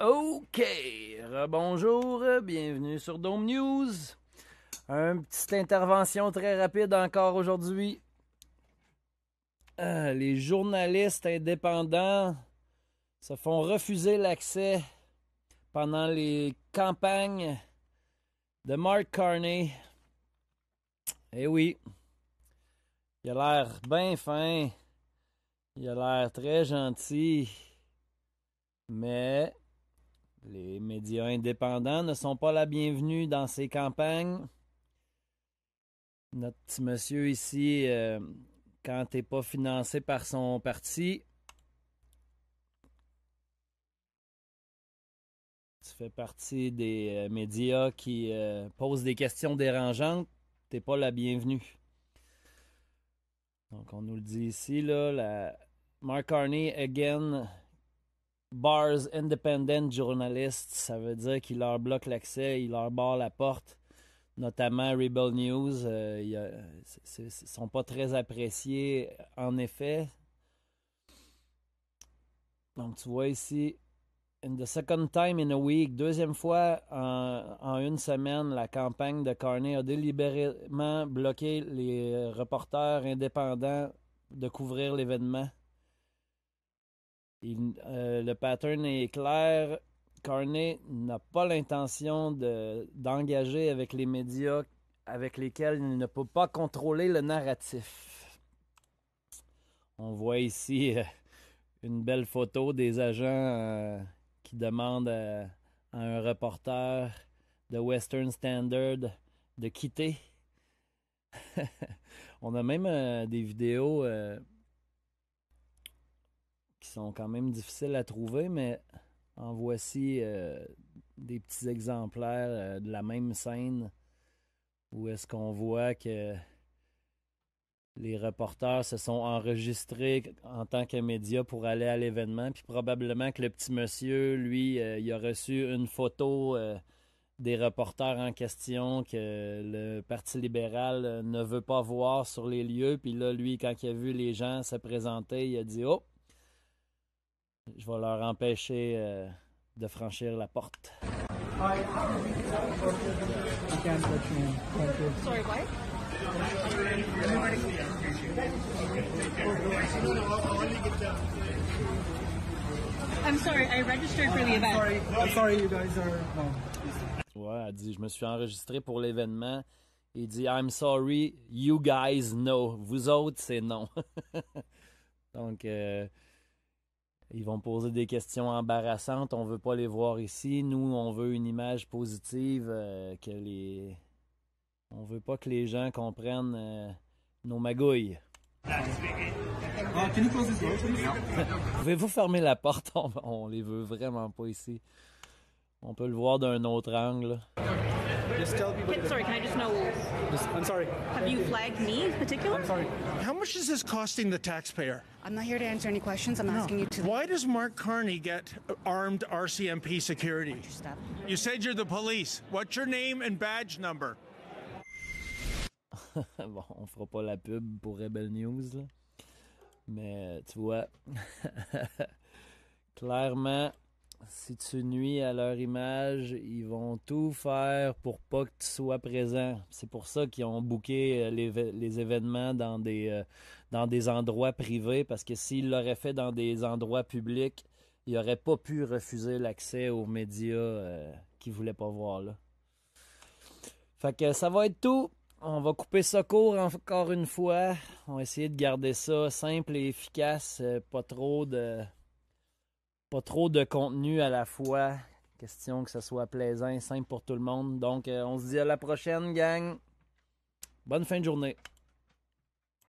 OK, bonjour, bienvenue sur Dome News. Une petite intervention très rapide encore aujourd'hui. Les journalistes indépendants se font refuser l'accès pendant les campagnes de Mark Carney. Eh oui, il a l'air bien fin, il a l'air très gentil, mais les médias indépendants ne sont pas la bienvenue dans ces campagnes. Notre petit monsieur ici, quand t'es pas financé par son parti, tu fais partie des médias qui posent des questions dérangeantes, t'es pas la bienvenue. Donc on nous le dit ici, là, Mark Carney, again, bars independent journalists, ça veut dire qu'il leur bloque l'accès, il leur barre la porte, notamment Rebel News. Ils sont pas très appréciés, en effet. Donc tu vois ici, in the second time in a week, deuxième fois en une semaine, la campagne de Carney a délibérément bloqué les reporters indépendants de couvrir l'événement. Le pattern est clair. Carney n'a pas l'intention d'engager avec les médias avec lesquels il ne peut pas contrôler le narratif. On voit ici une belle photo des agents qui demandent à un reporter de Western Standard de quitter. On a même des vidéos qui sont quand même difficiles à trouver, mais en voici des petits exemplaires de la même scène où est-ce qu'on voit que les reporters se sont enregistrés en tant que médias pour aller à l'événement, puis probablement que le petit monsieur, lui, il a reçu une photo des reporters en question que le Parti libéral ne veut pas voir sur les lieux, puis là, lui, quand il a vu les gens se présenter, il a dit « Oh! » Je vais leur empêcher de franchir la porte. Sorry, what? I'm sorry, I registered for the event. I'm sorry, you guys are. No. Ouais, elle dit, je me suis enregistré pour l'événement. Il dit, I'm sorry, you guys know. Vous autres, c'est non. Donc, ils vont poser des questions embarrassantes. On veut pas les voir ici. Nous, on veut une image positive. On veut pas que les gens comprennent nos magouilles. Can you close this door, please? Pouvez-vous fermer la porte? On les veut vraiment pas ici. On peut le voir d'un autre angle. Just tell people. Sorry, can I just know, I'm sorry. have you flagged me in particular? I'm sorry. How much is this costing the taxpayer? I'm not here to answer any questions. I'm asking you to Why does Mark Carney get armed RCMP security? stop. You said you're the police. What's your name and badge number? Bon, on fera pas la pub pour Rebel News, là. Mais tu vois, clairement, si tu nuis à leur image, ils vont tout faire pour pas que tu sois présent. C'est pour ça qu'ils ont booké les événements dans des endroits privés, parce que s'ils l'auraient fait dans des endroits publics, ils n'auraient pas pu refuser l'accès aux médias qu'ils voulaient pas voir là. Fait que ça va être tout. On va couper ça court encore une fois. On va essayer de garder ça simple et efficace. Pas trop de contenu à la fois. Question que ça soit plaisant et simple pour tout le monde. Donc, on se dit à la prochaine, gang. Bonne fin de journée.